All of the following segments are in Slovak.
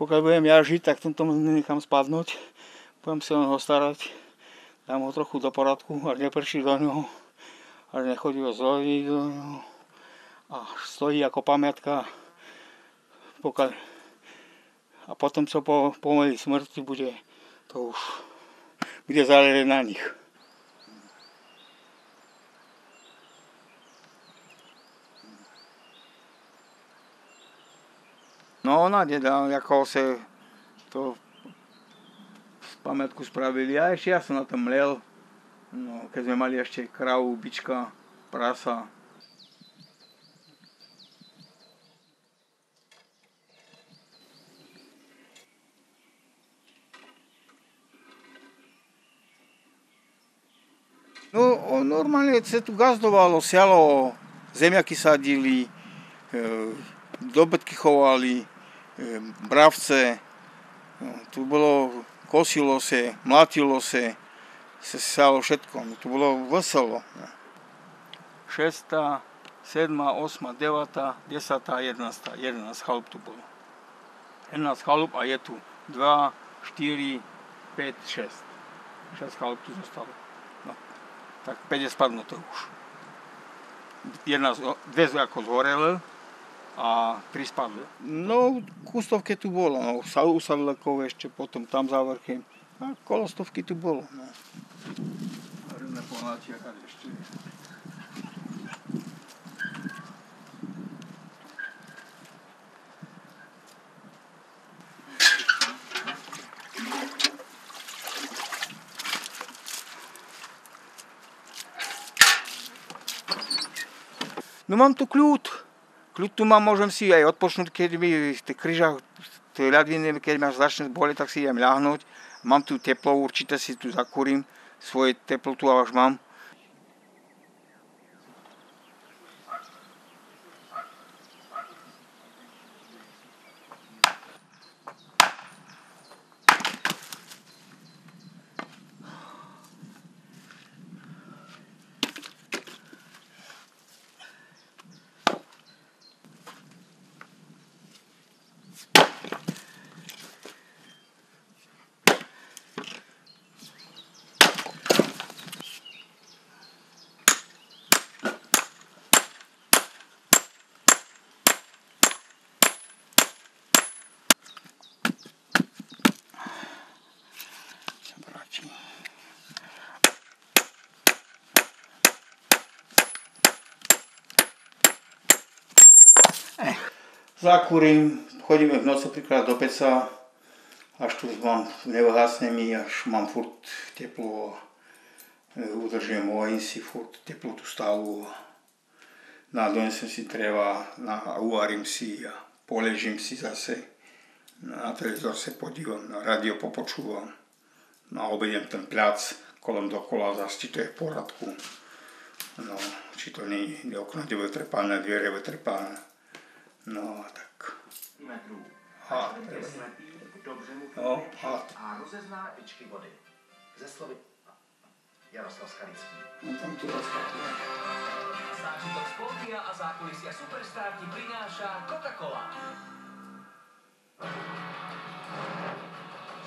pokiaľ budem ja žiť, tak tento nechám spadnúť. Budem sa ho starať. Dám ho trochu do poradku, až neprší do ňoho. Až nechodí ho zloviť do ňoho. A stojí ako pamiatka. A potom, čo po mojej smrti bude, to už bude záležať na nich. No ona deda, ako sa to pamiatku spravili. A ešte ja som na tom mlel, no, keď sme mali ešte kravu, bička, prasa. No normálne sa tu gazdovalo, sialo, zemiaky sadili, dobytky chovali, bravce, tu bolo, kosilo sa, mlatilo sa sialo všetko, tu bolo veselo. 6., 7., 8., 9., 10., 11. 11 chalup tu bolo. 11 chalup a je tu 2, 4, 5, 6. 6 chalup tu zostalo. No. Tak 5 je spadnuté už. 2 ako zhorele a 3 spadli. No, kustovke tu bolo, no, u Sadlekov ešte potom tam za vrchem. A kolo stovky tu bolo, no. Hrné pohľadí, aká ešte je. No mám tu kľud. Kľud tu mám, môžem si aj odpočnúť, keď mi v tých kryžách, tie ľadviny, keď ma začne boleť, tak si idem ľahnúť. Mám tu teplo, určite si tu zakúrim, svoje teplo tu až mám. Zakúrim, chodíme v noci príklad do peca, až tu mám, nevyhasne mi, až mám furt teplo, udržujem oheň si, furt teplotu stálu. Donesem si dreva, uvarím si a poležím si zase. Na televízor sa podívam, na rádio popočúvam. No a obediem ten plac kolem dokola, zase či to je v poradku. No, či to nie je okno vytrepané, dvere vytrepané. No, tak. A rozezná tyčky vody. Ze slovy Jaroslav Skalický. No tam tu rozkazuje. Zážitok z pódia a zákulisia Superstar ti prináša Coca-Cola.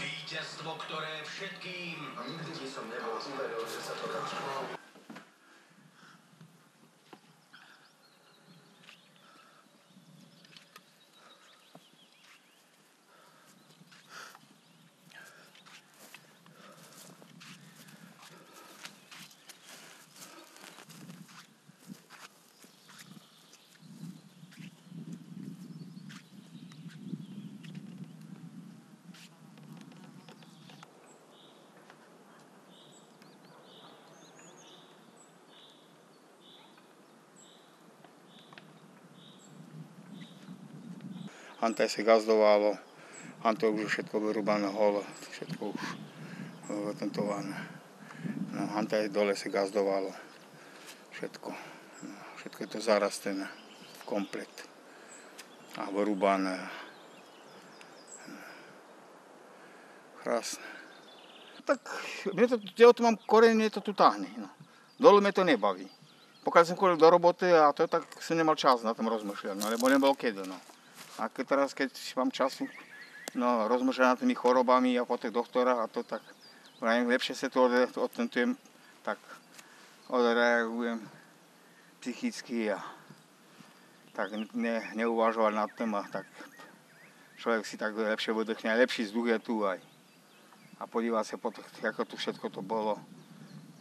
Víťazstvo, ktoré všetkým... A nikdy ti som nebol uveril, že sa to dá. Hantaj sa gazdovalo, Hantaj už všetko vyrúbané hole, všetko už vytentované. No, Hantaj dole sa gazdovalo, všetko. No, všetko je to zarastené, komplet. A vyrúbané. Krásne. Tak, ja to mám koreň, mne to tu táhne. No. Dole mne to nebaví. Pokiaľ som chodil do roboty a to tak som nemal čas na tom rozmýšľať, no, lebo nebol kedy. No. A teraz, keď mám času, no, rozmršená tými chorobami a po tých doktorách a to tak lepšie sa to odtentujem, tak odreagujem psychicky a tak neuvažovať nad tým a tak človek si tak lepšie vydechne, aj lepší vzduch je tu aj. A podívať sa po tých, ako tu všetko to bolo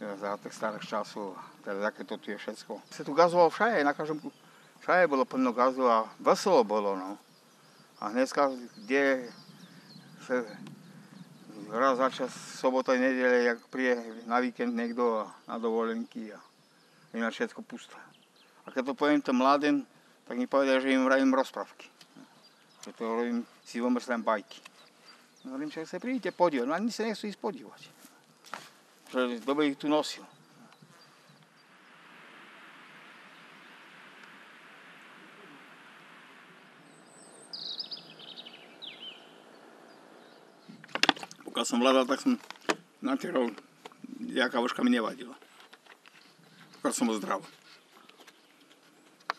za tých starých časov, teda aké to tu je všetko. Sa tu gazovalo všade, na každom, všade bolo plno gazu a veselo bolo, no. A dneska, kde sa raz za čas, sobota, nedele, jak príde na víkend niekto na dovolenky a je na všetko pusté. A keď to poviem tým mladým, tak mi povedia, že im vravím rozprávky. Že to robím, si vymyslím bajky. Hovorím, že sa prídete podívať, no ani sa nechcú ísť podívať. Že dobre ich tu nosil. Pokiaľ som vládal, tak som natieral, jaká vožka mi nevadila. Pokiaľ som bol zdravý.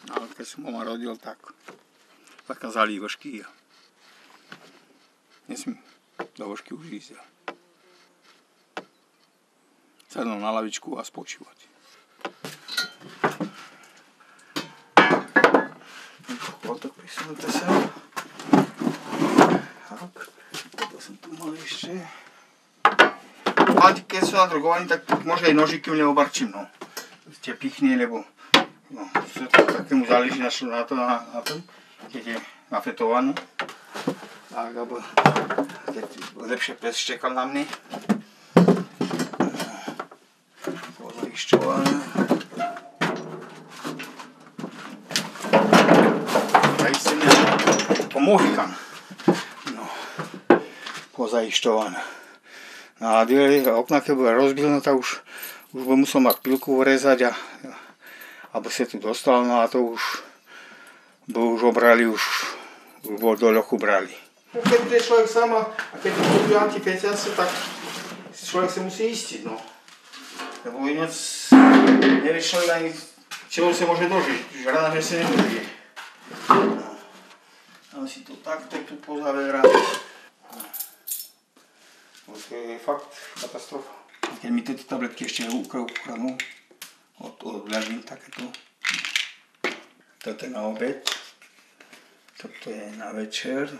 Ale keď som ho rodil, tak zakázali vožky a nesmím do vožky už ísť. Sadnú na lavičku a spočívať. Kôtok prisunuté sa. Tak, toto som tu mal ešte. Ale keď sú nadrogovaní, tak môže aj nožiky mne obarčím, no. Ste pichne, lebo no, takému záleží na tom, keď je nafetované. Tak, alebo keď lepšie presštekal na mne. Pozaišťované. Zaistené ako mohikan. No, pozaišťované. No a dvere okna, keď bude rozbilené, tak už by musel mať pilku vrezať aby sa tu dostal, no a to už obrali, už bol do ľochu brali. Keď je človek sám a keď je antifeciace, tak človek sa musí istiť, no. Lebo ináč nevie človek ani, čego sa môže dožiť, žrana, že sa nedožije. No. Ale si to takto tu pozaverá. No. To je fakt katastrofa. Keď mi tieto tabletky ešte ukradnú, odľažím takéto. Toto je na obed. Toto je na večer.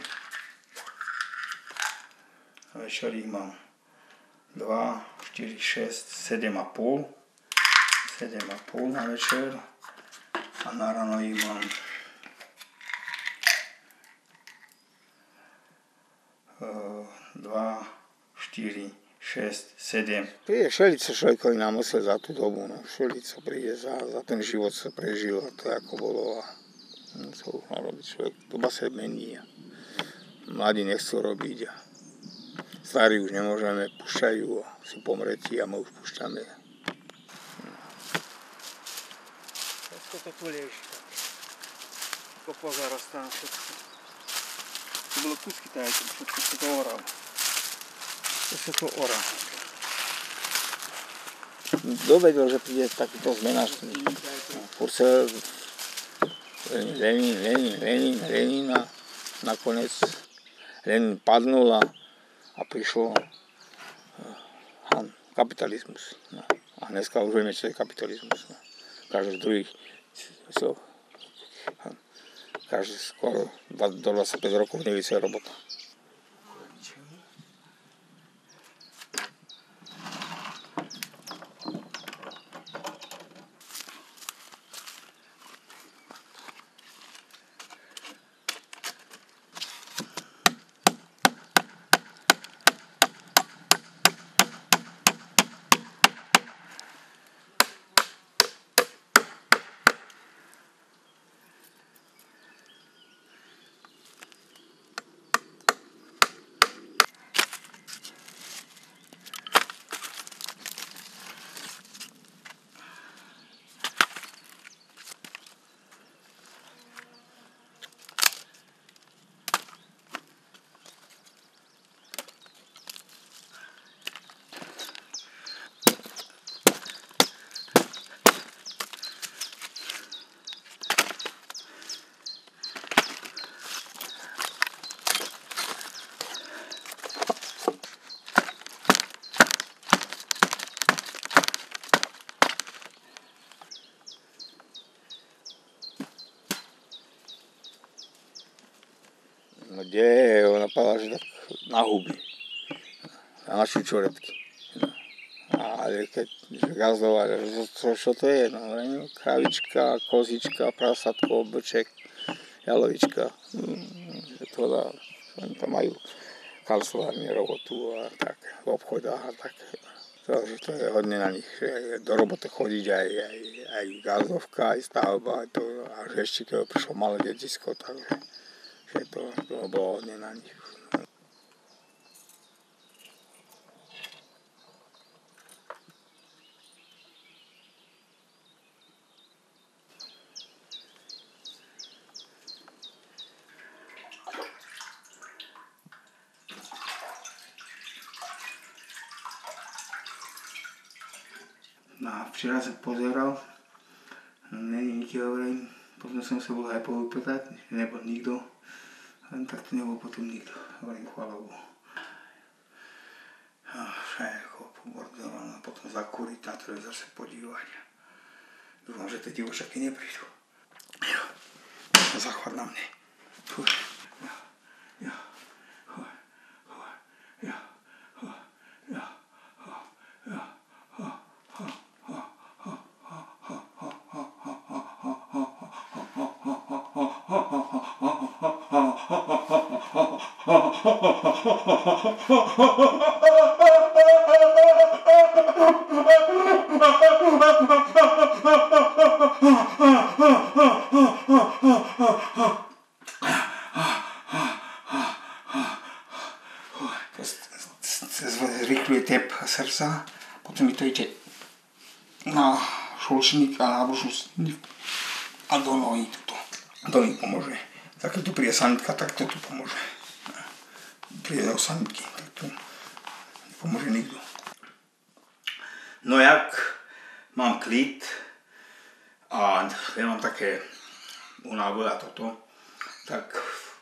Na večer ich mám 2, 4, 6, 7,5. 7,5 na večer. A na ráno ich mám 2, 4, 6, 7. Príde všelico človekovi na mysle za tú dobu, no. Všelico príde za ten život sa prežil a to ako bolo a to má robiť človek. Doba sa mení a mladí nechcú robiť a starí už nemôžeme, púšťajú a sú pomretí a my už púšťame. Všetko to tu lieži. Ako pozarastá všetko. To bolo kusky tady, všetko sa to oralo. To sa to orá. Dovedel, že príde takýto zmenáč. Furt sa Lenin a nakoniec Lenin padnul a prišlo kapitalizmus. No. A dneska už vieme, čo je kapitalizmus. No. Každý z druhých každý skoro do 25 rokov nevie, čo je robota. kde ona povedala, že tak na huby. Na čučoretky. Ale keď gazdovali, čo to je? No, kravička, kozička, prasatko, blček, jalovička. To dá. Oni tam majú kancelárne robotu a tak, v obchodách a tak. Takže to je hodne na nich, že do roboty chodiť aj gazdovka, aj stavba, a že ešte keď prišlo malé detisko, takže že to bolo hodne na nich. No a včera sa pozeral, není nikde, hovorím, potom som sa bol aj povypýtať, že nebol nikto, len tak to nebol potom nikto, hovorím, chvála Bohu. A všetko pobordelované, a potom zakúriť na televízor sa podívať. Dúfam, že tie divočaky neprídu. Jo, zachvat na mne. Fuj, jo, zrychluje tep srdca, potom mi to ide na šulčník a na brušnú stenu a do nohy tuto. To mi pomôže. Tak keď tu príde sanitka, tak to tu pomôže. Príde do sanitky, tak tu nepomôže nikto. No jak mám klid a nemám také únavy a toto, tak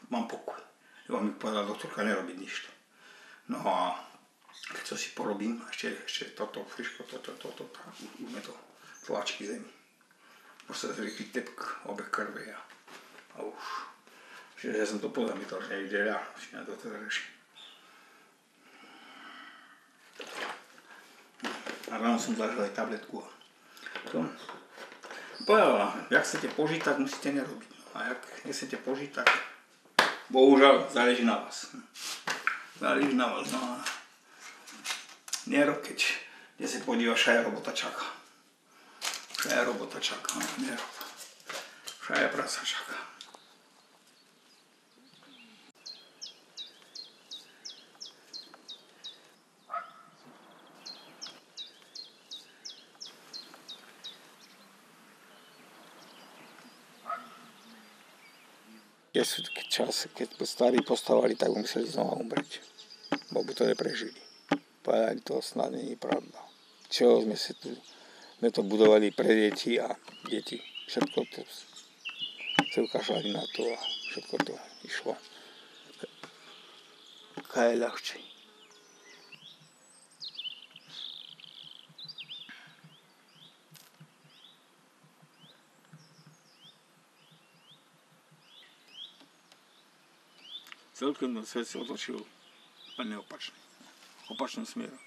mám pokoj. Jo, mi povedala doktorka nerobiť nič. No a keď to si porobím, ešte toto friško, toto, tak už me to tlačí k zemi. Proste zrýchli tepk, obeh krve a už. Čiže ja som to pozamýtal, že nejde ja, či na to teda reši. A ráno som zažil aj tabletku. Povedala, jak chcete požiť, tak musíte nerobiť. A jak nechcete požiť, tak bohužiaľ záleží na vás. Záleží na vás, no a nerob, keď sa podívaš, všaja robota čaká. Všaja robota čaká, no nerob. Všaja práca čaká. Keď starí postavali, tak by museli znova umrieť. Bo by to neprežili. Povedali, to snad nie je pravda. Čo sme to budovali pre deti a deti. Všetko to sa ukážali na to a všetko to išlo. Kaj je ľahčej. Celkom svet sa otočil úplne opačne. V opačnom smeru.